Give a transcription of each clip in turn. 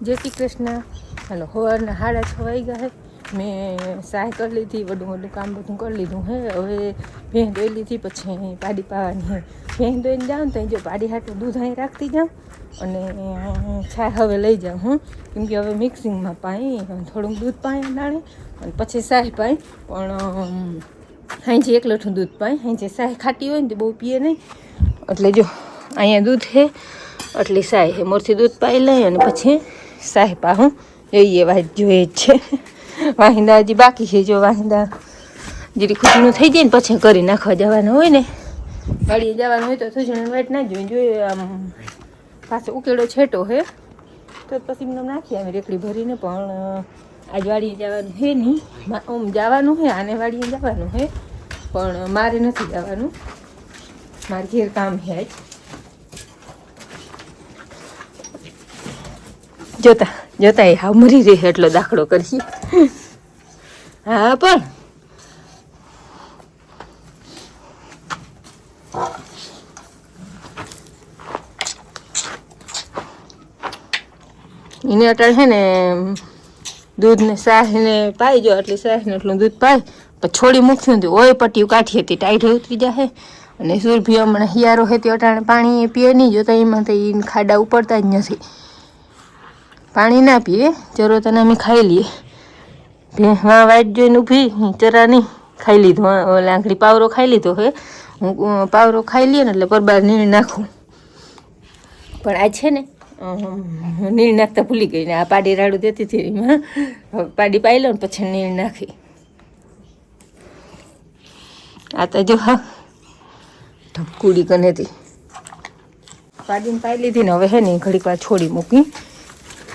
जय श्री कृष्ण। हेलो सवारना 6:30 वाग्या है। मैं सहाय कर ली थी, वडू वडू काम बधु कर लीधुं है। हवे भैंस धोई लीधी, पछी पाड़ी पावानी है। भैंस धोईने जाऊँ तो जो पाड़ी हाटू दूध अहीं राखती जाऊँ અને છા હવે લઈ જાઉં હું, કેમ કે હવે મિક્સિંગમાં પાઈ થોડુંક દૂધ પાઈ નાણે અને પછી સાહ પાઈ, પણ હાંજે એકલઠું દૂધ પાઈ. હાંજે સાહ ખાટી હોય ને તો બહુ પીએ નહીં, એટલે જો અહીંયા દૂધ છે એટલે સાહ છે. મોરથી દૂધ પાઈ લઈ અને પછી સાહ પાહું. જોઈએ વાત જોઈએ જ છે. વાહિંદા હજી બાકી છે. જો વાહિંદા જેથી ખુશીનું થઈ જાય ને પછી કરી નાખવા જવાનું હોય ને, વાડીએ જવાનું હોય તો સુજણ વાટ ના જોઈએ. આમ પાછો ઉકેડો છેટો હે તો પછી એમને નાખી આવે રેકડી ભરીને. પણ આજ વાડીએ જવાનું હે નહીં. આમ જવાનું હે, આને વાડીએ જવાનું હે, પણ મારે નથી જવાનું. મારે ઘેર કામ છે આજ. જોતા જોતા એ હાવ મરી રહે એટલો દાખલો કરી. હા પણ એને અટાળ છે ને દૂધ ને સાહ ને પાઈ જો એટલે સાહ ને એટલું દૂધ પાય પછી છોડી મૂક્યું હતું. ઓય પટ્ટીયું કાઢી હતી, ટાઈટ ઉતરી જાય. અને સુરભી હમણાં હિયારો હતી અટાણે પાણી પીએ નહીં. જોતા એમાં તો એ ખાડા ઉપડતા જ નથી, પાણી ના પીએ. ચરો તને અમે ખાઈ લઈએ. ભેંસમાં વાઈટ જોઈને ઊભી ચરા નહીં ખાઈ લીધો. લાંકડી પાવરો ખાઈ લીધો હે. હું પાવરો ખાઈ લઈએ ને એટલે પરબાર નીણ નાખું. પણ આ છે ને નીણ નાખતા ભૂલી ગઈ ને આ પાડી રાડું દેતી હતી. એમાં પાડી પાઈ લો ને પછી નીણ નાખી. આ તો જો હા ઢપકુડી કને હતી, પાડીને પાઈ લીધી ને હવે હે ને ઘડીક વાર છોડી મૂકી.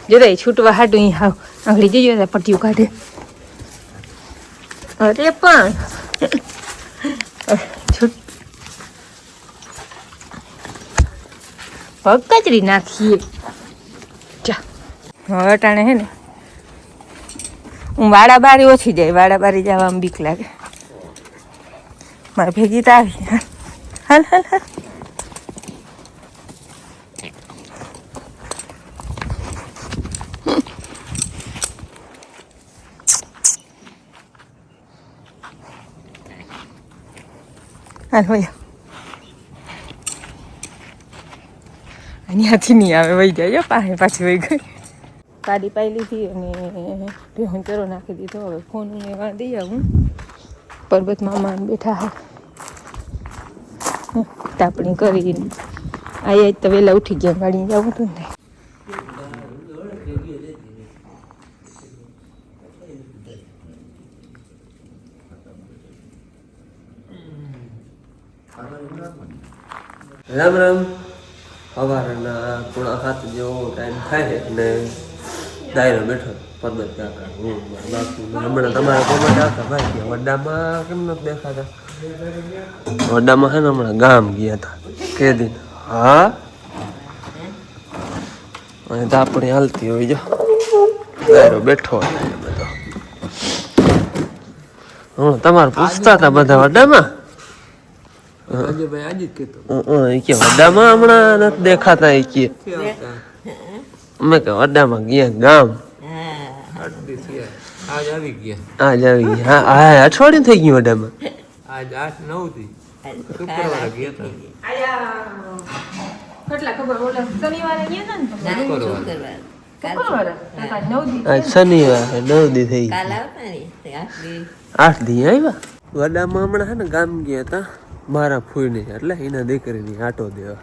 જોતા છૂટવા હાટું અહીં હાવ આંગળી જઈ પટ્ટીયું કાઢે. અરે પણ પગ કચરી નાખીએ. ચા હવે અટાણે હે ને હું વાડા બારી ઓછી જાય. વાડા બારી જવામાં બીક લાગે. મારે ભેગી તો આવી. હાલ હાલ હાલ. હાલ હોય અહીંયાથી નહીં આવે, વહી જાય પાસે પાછી વહી ગઈ. પાડી પાઈ લીધી અને ભેહું ચરો નાખી દીધો. હવે ફોન એવા દઈ આવું. પરબત મામા બેઠા હે તાપણી કરીને. આયા તો વહેલા ઉઠી ગયા, વાડીએ જવું હતું ને. રામ રામ. સવારના 6:30 જેવો ટાઈમ થાય ને દાયરો બેઠો પરબત કાકા, હું બાપુ. હમણાં તમારા કોમેન્ટ આવતા ભાઈ કે વડામાં કેમ નથી દેખાતા. વડામાં છે ને હમણાં ગામ ગયા હતા કે દિન. હા અહીં તો આપણે હાલતી હોય. જો દાયરો બેઠો હોય બધો. હું તમારે પૂછતા હતા બધા વડામાં કે વડામાં હમણાં નથી દેખાતા. એ કે અમે કે વડામાં ગયા ગામ. આજ આવી ગયા. હા અઠવાડિયું થઈ ગયું વડામાં. આજ 8-9 થી શુક્રવારે ગયા હતા. શનિવારે 9 દી થઈ ગયા. 8 દી આવ્યા. વડામાં હમણાં છે ને ગામ ગયા હતા મારા ફૂઈને, એટલે એના દીકરીની આટો દેવા.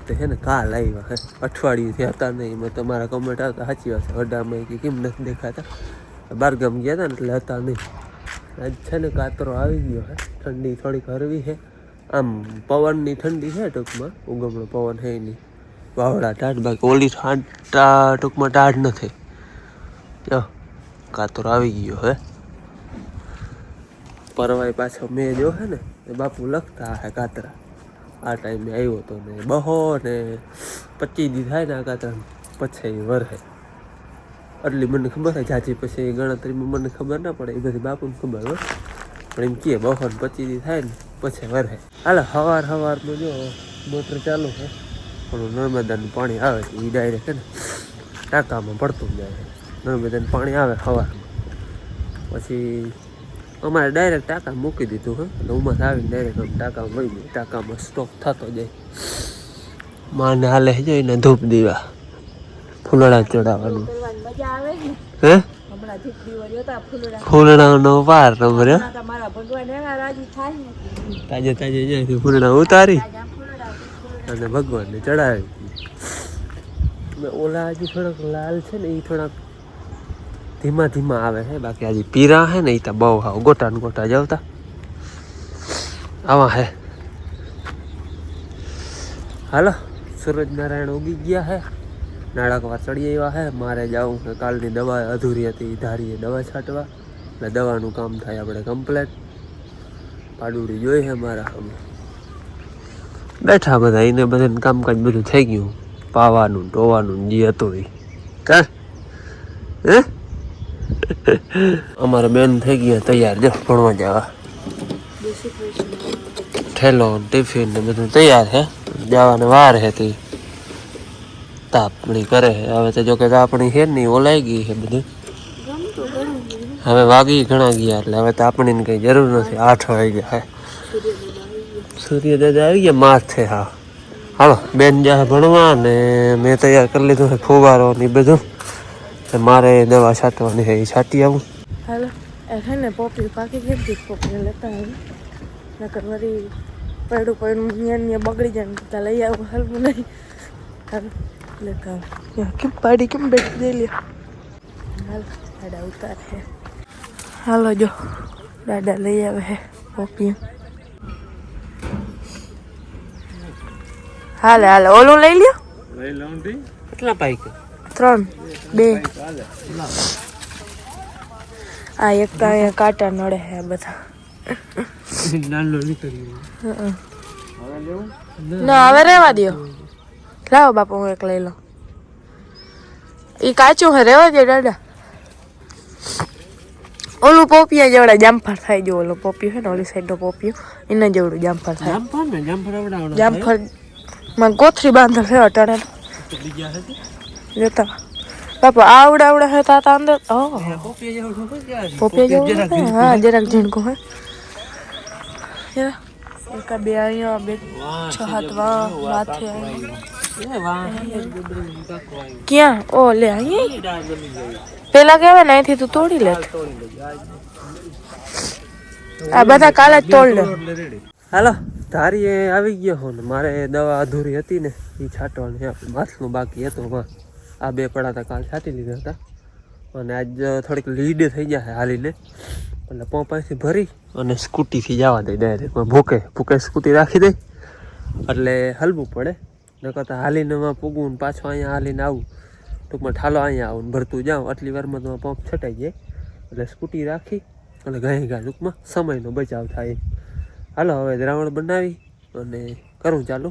તો છે ને કાલ આવ્યા હે. અઠવાડિયું થી હતા નહીં. મેં તમારા કમેન્ટ આવતા સાચી વાત છે. વડામાં કે કેમ નથી દેખાતા. બારગામ ગયા હતા ને એટલે હતા નહીં. આજ છે ને કાતરો આવી ગયો હે. ઠંડી થોડીક હરવી છે. આમ પવનની ઠંડી છે ટૂંકમાં. ઉગમણો પવન છે નહીં. વાવડા ટાઢ બાકી ઓલી ટૂંકમાં ટાઢ નથી. જો કાતરો આવી ગયો હે. પરવાય પાછો મેં જો હે ને એ બાપુ લખતા હે કાતરા. આ ટાઈમે આવ્યો હતો ને બહો ને 25 દી થાય ને આ કાતરા પછી વરહે. એટલી મને ખબર છે. જાજી પછી ગણતરીમાં મને ખબર ના પડે, એ બધી બાપુને ખબર હોય. પણ એમ કહે બહો 25 દી થાય ને પછી વરહે. હાલ સવારમાં જો મોટર ચાલુ છે, પણ નર્મદાનું પાણી આવે છે એ ડાયરેક્ટ છે ને ટાંકામાં પડતું જાય. નર્મદાનું પાણી આવે સવારમાં, પછી અમારે ડાયરેક્ટ ટાંકા મૂકી દીધું હે. એટલે ઉમસ આવીને ડાયરેક્ટ આમ ટાંકામાં વહી જાય, ટાંકામાં સ્ટોક થતો જાય. માને હાલે છે એને ધૂપ દીવા ફૂલડા ચડાવવાનું. હે ફૂલડાનો વાર નંબર તાજે તાજે જ્યાંથી ફૂલડા ઉતારી અને ભગવાનને ચડાવી. ઓલા હજી થોડાક લાલ છે ને, એ થોડાક ધીમા ધીમા આવે છે. બાકી હજી પીરા હે ને, એ તો બહુ હાવ ગોટા ને ગોટા જાવતા આવા હે. હાલો, સૂરજનારાયણ ઉગી ગયા હે, નાળકવા ચડી આવ્યા હે. મારે જવું કે કાલની દવા અધૂરી હતી, ધારીએ દવા છાંટવા, એટલે દવાનું કામ થાય આપણે કમ્પ્લેટ. પાડુડી જોઈ છે મારા અમે બેઠા બધા, એને બધાને કામકાજ બધું થઈ ગયું, પાવાનું ટોવાનું જે હતું એ કા હે. અમારે બેન થઈ ગયા તૈયાર, જો ભણવા જવા. ઠેલો ટિફિન ને બધું તૈયાર છે, જવાને વાર છે. તે તાપણી કરે છે હવે તો, જો કે તાપણી છે નહીં, ઓલાઈ ગઈ છે બધું. હવે વાગી ઘણા ગયા, એટલે હવે તાપણીની કંઈ જરૂર નથી. 8 વાગ્યા છે, સૂર્યદાદા આવી ગયા માથે. હા હાલો, બેન જાય ભણવા ને મેં તૈયાર કરી લીધું છે ફુવારો ને બધું. મારે દવા છાંટવાની છે, એ છાંટી આવું. હાલો, એ ને પોપી પાકી ગઈ, પોપી લેતા આવી. નકર વળી પડ્યું પડ્યું બગડી જાય ને, ત્યાં લઈ આવું. હાલવું નહીં. હાલ લેતા આવું. કેમ પાડી કેમ બેઠી દે લે. હાલ દાદા ઉતારે. હાલો જો દાદા લઈ આવે છે પોપી. હાલે હાલે, ઓલું લઈ લ્યો. લઈ લઉં તી કેટલા પાઈક? 3 2. આ એક તો અહીંયા કાંટા નડે છે બધા. નાનો નીકળી ના હવે રહેવા દો. લાવો બાપુ, હું એક લઈ લઉં. એ કાચું હે, રહેવા દે દાદા. ઓલું પોપિયા જેવડા જામફળ થાય. જો ઓલો પોપિયો છે ને, ઓલી સાઈડ નો પોપિયો, એના જેવડું જામફળ થાય. જામફળ માં કોથરી બાંધલ છે અટાણે જોતા. બાપા આવડા આવડા હે તા અંદર. પોપિયા જેવું. હા જરાક ઝીણકું હે. એક બે અહીંયા, બે 6 7 વાથે. ક્યાં? ઓ લે અહીંયા પેલા કેવાય ને, અહીંથી તું તોડી લે. આ બધા કાલે જ તોડ લે. હાલો, ધારીએ આવી ગયો હો ને. મારે દવા અધૂરી હતી ને, એ છાંટવાની માથનું બાકી હતું. આ 2 પડાતા કાલ છાંટી લીધા હતા, અને આજ થોડીક લીડ થઈ જાય હાલીને, એટલે પંપાથી ભરી અને સ્કૂટીથી જવા દે ડાયરેક્ટ. ભૂકે સ્કૂટી રાખી દે એટલે હલવું પડે. ન કરતા હાલીને પૂગવું, પાછું અહીંયા હાલીને આવું, ટૂંકમાં ઠાલો અહીંયા આવું ને ભરતું જાઉં, આટલી વારમાં તો પંપ છટાઈ જાય. એટલે સ્કૂટી રાખી એટલે ગાય ટૂંકમાં સમયનો બચાવ થાય. હાલો હવે દ્રાવણ બનાવી અને કરું ચાલુ.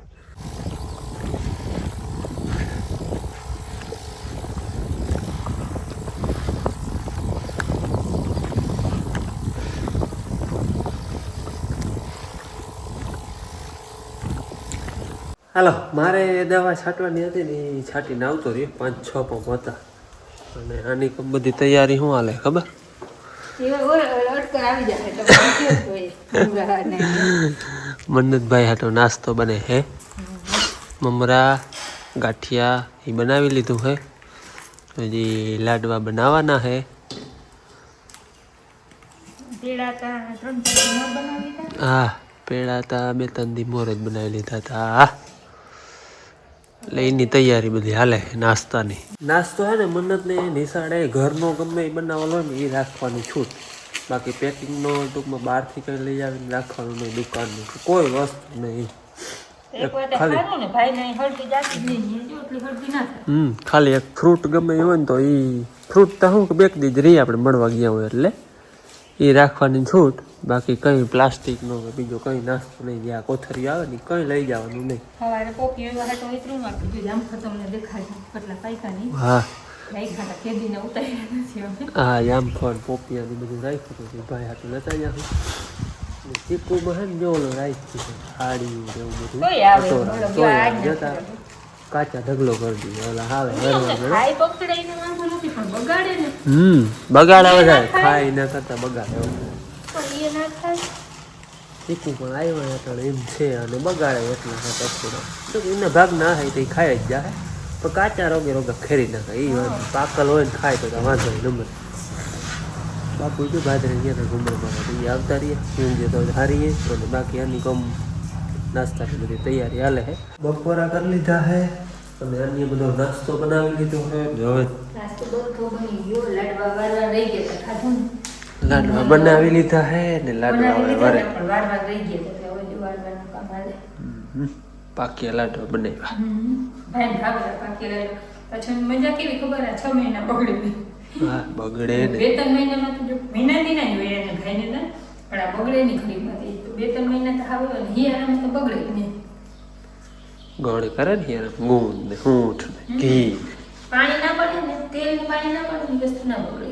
હાલો, મારે દવા છાંટવાની હતી ને, એ છાંટીને આવતો રહ્યો. 5-6 પંપ હતા. અને આની બધી તૈયારી શું હાલે ખબર? મન્નતભાઈ હાટો નાસ્તો બને હે. મમરા ગાંઠિયા એ બનાવી લીધું હે. હજી લાડવા બનાવવાના હે. હા, પેડા તા 2-3 દી મોર જ બનાવી લીધા હતા. એટલે એની તૈયારી બધી હાલે નાસ્તાની. નાસ્તો હે ને મન્નતને નિશાળે ઘરનો ગમે એ બનાવવાનો હોય ને, એ રાખવાની છૂટ. બાકી પેકિંગનો ટૂંકમાં બહારથી કંઈ લઈ આવીને રાખવાનું નહીં, દુકાનનું કોઈ વસ્તુ નહીં. ખાલી એક ફ્રૂટ ગમે એ હોય ને, તો એ ફ્રૂટ તો શું કે 2 દી જ રહી આપણે મળવા ગયા હોય, એટલે એ રાખવાની છૂટ. બાકી કંઈ પ્લાસ્ટિકનો કે બીજો કંઈ નાસ્તો નહીં. જ્યાં કોથરી આવે ને કંઈ લઈ જવાનું નહીં. હા હા, જામફળ પોપિયા બધું રાખ્યું હતું. ભાઈ હાથું લેતા જાઉં. ચીકુમાં હે ને જો ઓલો રાખી સાડી એવું બધું જતા. કાચા ઢગલો કરી દીધો ઓલા આવે ખાઈ પકડાઈને વાંધો નથી પણ બગાડે ને બગાડા વધારે ખાઈ ના કરતા બગાડે પણ એ ના થાય ચીકુ પણ આવ્યા હતા એમ છે અને બગાડે એટલા હતા તો એના ભાગ ના થાય તો એ ખાઈ જ જાય પણ કાચા રોગે રોગે ખેરી નાખે એ વાંધો પાકલ હોય ને ખાય તો વાંધો નંબર બાપુ જો ભાદરે ગયા ઘુમરમાં એ આવતા રહીએ ઊંઘે તો હારીએ અને બાકી આની કમ નાસ્તાની બધી તૈયારી હાલે છે બપોરા કરી લીધા છે અને અન્ય બધો નાસ્તો બનાવી લીધો છે હવે નાસ્તો બધો બની ગયો લાડવા વાળવા રહી ગયા તો ખાધું લાડવા બનાવી લીધા છે ને લાડવા વરે પણ વારવા રહી ગયા તો હવે વારવાનું કામ હાલે પાકિયા લાડવા બનાવ્યા ભાઈ ભાગલા પાકી લાડવા પછી મજા કેવી ખબર આ 6 મહિના બગડી હા બગડે ને 2-3 મહિનામાં તો જો મહિનાથી ના હોય એને ભાઈને ના પણ આ બગડે ની ખરી વાત એ તો 2-3 મહિના તો આવે ને હિયારામ તો બગડે ને ગોળ કરે ને યાર ગુંદ ને ઊંઠ ને ઘી પાણી ના પડે ને તેલ ને પાણી ના પડે ને વસ્તુ ના બગડે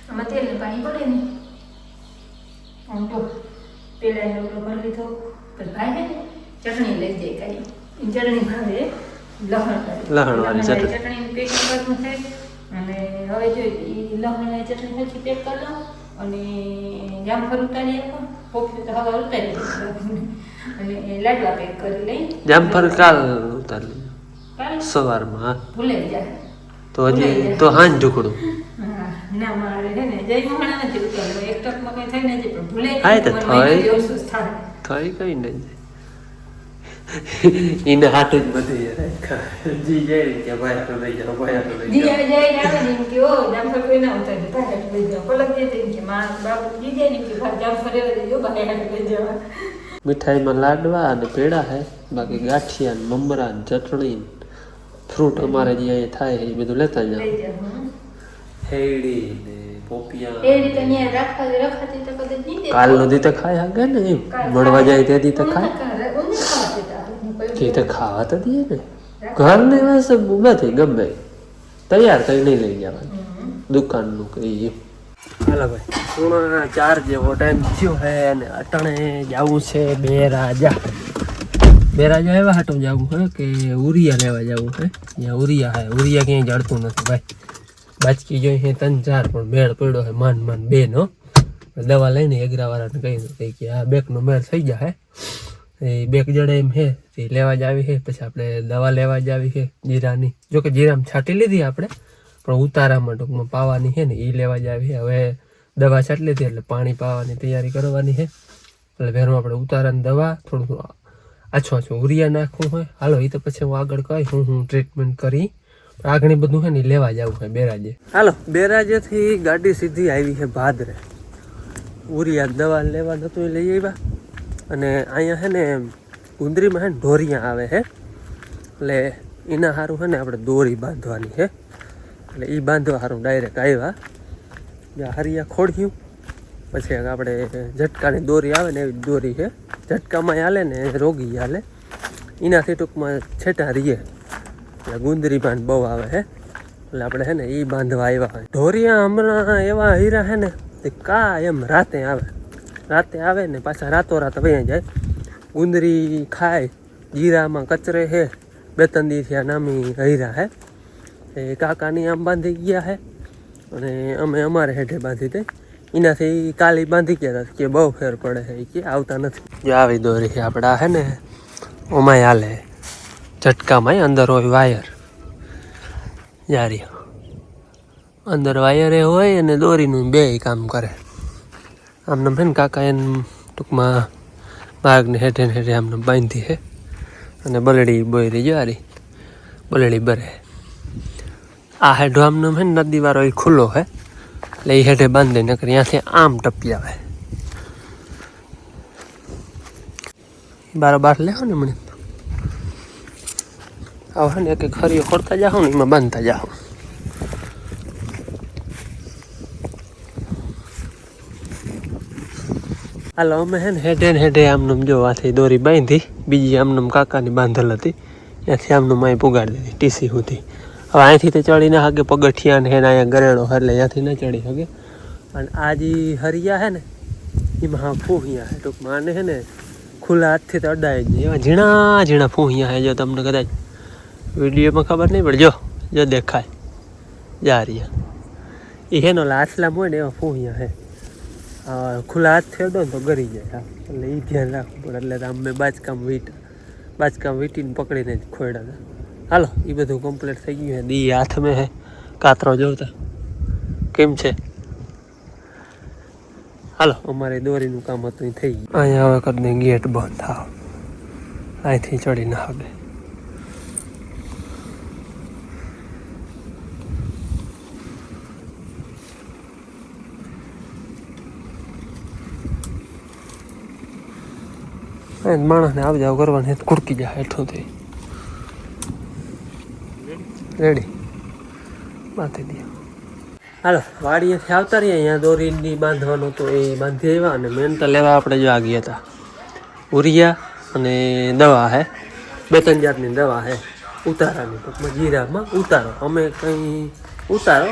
આમાં તેલ ને પાણી પડે ને આમ તો પેલા એનો ભરી લીધો પછી ભાઈ છે ને ચટણી લઈ જાય કાંઈ ચટણી ભાવે લહણ વાળી ચટણી પેકિંગ કરવું છે અને હવે જો લહણ ચટણી પછી પેક કરી લો અને જામફળ ઉતારી આપો પોપી તો હવે ઉતારી દો અને લાડવા પેક કરી લઈ જામફળ કાલ ઉતારી લીધું સવારમાં ભૂલાઈ જાય તો હજી તો હાંજ ઢુકડું ના મારે છે ને જય મહાણા નથી ઉતાર્યો એક ટકમાં કઈ થઈ નથી પણ ભૂલાઈ હા તો થાય થઈ કઈ નહીં એને હાટું જ બધી જી જાય કે ભાઈ તો લઈ જાઓ ભાઈ તો લઈ જાઓ જી જાય આવે ને કે ઓ જામફળ કોઈ ના ઉતારે ભાઈ લઈ જાઓ પલક દે કે માં બાપુ જી જાય ને કે ભાઈ જામફળ લેવા દેજો ભાઈ લઈ જવા મીઠાઈમાં લાડવા અને પેડા હે બાકી ગાંઠિયા ને મમરા ને ચટણી ફ્રૂટ અમારે જે અહીંયા થાય એ બધું લેતા જાવ હેડી ને પોપિયા એ રીતે અહીંયા રખાતી તો કદાચ નહીં દે કાલનો દી તો ખાય આગે ને એમ મળવા જાય તે દી તો ખાય તે ખાવા તો દે ને ઘરની વસ્તુ નથી ગમે તૈયાર કરી નહીં લઈ જવાનું દુકાનનું કઈ હાલો ભાઈ પૂર્ણ 4 જેવો ટાઈમ થયો હે અને અટણે જવું છે બે રાજા એવા હાટો જવું હે કે ઉરિયા લેવા જવું હે ત્યાં ઉરિયા હે ઉરિયા ક્યાંય જડતું નથી ભાઈ બાચકી જોઈ હે 3-4 પણ મેળ પડ્યો હે માન 2 નો દવા લઈને એગરાવાળાને કહી કે આ બેકનો મેળ થઈ જાય એ બેક જડે એમ હે તે લેવા જ આવી છે પછી આપણે દવા લેવા જ આવી છે જીરાની જોકે જીરામાં છાંટી લીધી આપણે પણ ઉતારામાં ટૂંકમાં પાવાની છે ને એ લેવા જ આવી છે હવે દવા છાંટી લીધી એટલે પાણી પાવાની તૈયારી કરવાની છે એટલે ભેરમાં આપણે ઉતારાની દવા થોડું આછું ઉરિયા નાખવું હોય હાલો એ તો પછી હું આગળ કહી હું ટ્રીટમેન્ટ કરી આગળ બધું છે ને લેવા જવું છે બેરાજે હાલો બેરાજેથી ગાડી સીધી આવી છે ભાદરે ઉરિયા દવા લેવા નતું લઈ આવ્યા અને અહીંયા છે ને ગુંદરીમાં છે ને ઢોરિયા આવે છે એટલે એના સારું છે ને આપણે દોરી બાંધવાની છે એટલે એ બાંધવા સારું ડાયરેક્ટ આવ્યા જ્યાં હરિયા ખોડ્યું પછી આપણે ઝટકાની દોરી આવે ને એવી દોરી છે ઝટકામાં હાલે ને રોગી હાલે એનાથી ટૂંકમાં છેટા રહીએ એટલે ગુંદરી બાંધ બહુ આવે છે એટલે આપણે છે ને એ બાંધવા આવ્યા ઢોરિયા હમણાં એવા હીરા છે ને તે કા એમ રાતે આવે ને પાછા રાતોરાત વયા જાય ગુંદરી ખાય જીરામાં કચરે છે 2-3 દિવસથી આ નામી હીરા હે એ કાકાની આમ બાંધી ગયા છે અને અમે અમારે હેઠે બાંધી દે એનાથી કાલી બાંધી ગયા હતા કે બહુ ફેર પડે છે કે આવતા નથી જો આવી દોરી છે આપણે હે ને ઓમાંય હાલે ઝટકામાં અંદર હોય વાયર જારી અંદર વાયરે હોય અને દોરીનું બે કામ કરે આમને છે ને કાકા એને ટૂંકમાં માર્ગને હેઠે આમને બાંધી છે અને બલડી બોયરી જારી બલડી બરે આ હેઠો આમને છે ને નદી વાળો એ ખુલ્લો છે એટલે એ હેઠે બાંધી નકર ત્યાંથી આમ ટપી આવે બાર લેવો ને મને આવો ને એક ખરીઓ ખોરતા જાઓ ને એમાં બાંધતા જાઓ હાલો અમે હે ને હેઠે આમનું જો આથી દોરી બાંધી બીજી આમનું કાકાની બાંધેલ હતી ત્યાંથી આમનું માય પુગાડી દીધી ટીસી સુધી હવે અહીંથી તો ચડી ના શકે પગથિયા ને અહીંયા ગરેડો એટલે ત્યાંથી ના ચડી શકે અને આ જે હરિયા છે ને એમાં હા ફૂહિયા છે ટૂંકમાં આને છે ને ખુલ્લા હાથથી તો અડાય જ નહીં એવા ઝીણા ફૂહિયા છે જો તમને કદાચ વિડીયોમાં ખબર નહીં પડે. જો દેખાય જા રહ્યા એ હેનો લાસલામ હોય ને એવા ફૂહિયા હે. ખુલ્લા હાથ ફેરદો ને તો ગરી જાય. હા એટલે એ ધ્યાન રાખવું પડે. એટલે આમ મેં બાજકામ વીટીને પકડીને જ ખોયડા હતા. હાલો એ બધું કમ્પ્લીટ થઈ ગયું હે. દી હાથમાં હે કાતરો જોતા કેમ છે. હાલો અમારે દોરીનું કામ હતું એ થઈ ગયું. અહીંયા હવે કરી દે ગેટ બંધ. હા અહીંથી ચડી ના આવે. માણસને આવ જાવ કરવાની કુડકી જાય હેઠુંથી. રેડી બાંધી દે. હાલો વાડીએથી આવતા રહીએ. અહીંયા દોરીની બાંધવાનું તો એ બાંધી આવ્યા. અને મેન તો લેવા આપણે જો આ ગયા હતા ઉરિયા અને દવા હે 2-3 જાતની દવા હે ઉતારાની. ટૂંકમાં જીરામાં ઉતારો. અમે કંઈ ઉતારો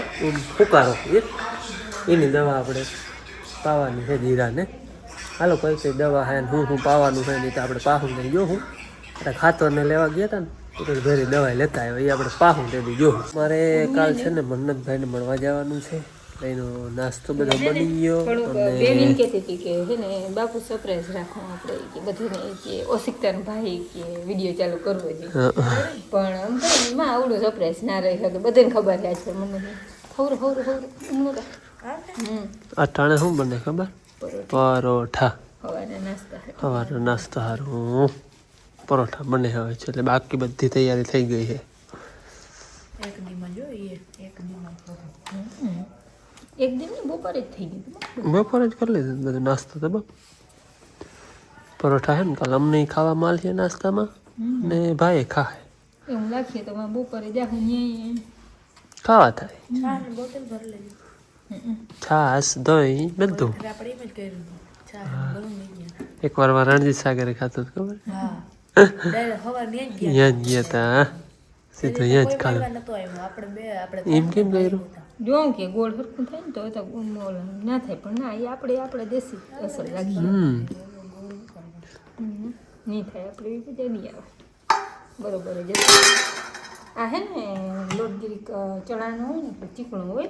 ફૂકારો એની દવા આપણે પાવાની છે જીરાને. હાલો કઈ દવા હે ને હું પાવાનું છે નહીં તો આપણે પાહું લઈ જોઉં. એટલે ખાતરને લેવા ગયા હતા ને તો ઘરે દવા લેતા આવ્યા. એ આપણે પાહું તેથી જોઉં. મારે કાલ છે ને મન્નતભાઈને મળવા જવાનું છે. એનો નાસ્તો બધો બની ગયો. બેન કહેતી હતી કે હે ને બાપુ સરપ્રાઈઝ રાખો આપણે કે બધાને કે ઓશિકતાનો ભાઈ કે વિડીયો ચાલુ કરવો છે. પણ આમ તો માં આવડું સરપ્રાઈઝ ના રહી શકે. બધાને ખબર છે આજ મને ખબર અટાણે શું બને ખબર? પરોઠા. સવારના નાસ્તા સારું પરોઠા બને હવે છે. એટલે બાકી બધી તૈયારી થઈ ગઈ છે. એક દિન બપોરે જ થઈ ગયું. બપોરે જ કરી લીધું બધું નાસ્તો તો. પરોઠા હે ને કાલ અમને ખાવા માલ છે નાસ્તામાં ને ભાઈ ખાય એવું રાખીએ તો બપોરે જાઉં ખાવા થાય. છાસ દહીં બધું. એકવાર રણજીત સાગરે ખાતું ખબર અહીંયા જ ગયા તા સીધું અહીંયા જ ખાધું. એમ કેમ કર્યું? જોઉં કે ગોળ સરખું થાય ને તો ના થાય. પણ ના એ આપણે દેશી અસર રાખીએ. નહીં થાય આપણે એ બધા નહીં આવે બરોબર જ. આ હે ને લોટગીરી ચણાનો હોય ને ચીકણું હોય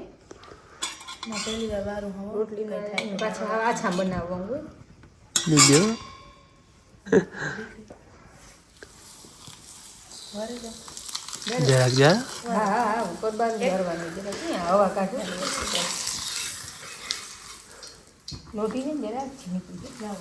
પહેલી વાર વારું રોટલી થાય પાછા આછા બનાવવાનું હોય. બીજું જરાક હા ઉપર બાજુ ભરવાનું જરાક હવા કાઢો લોટી ને જરાક ઝીણી જાઓ.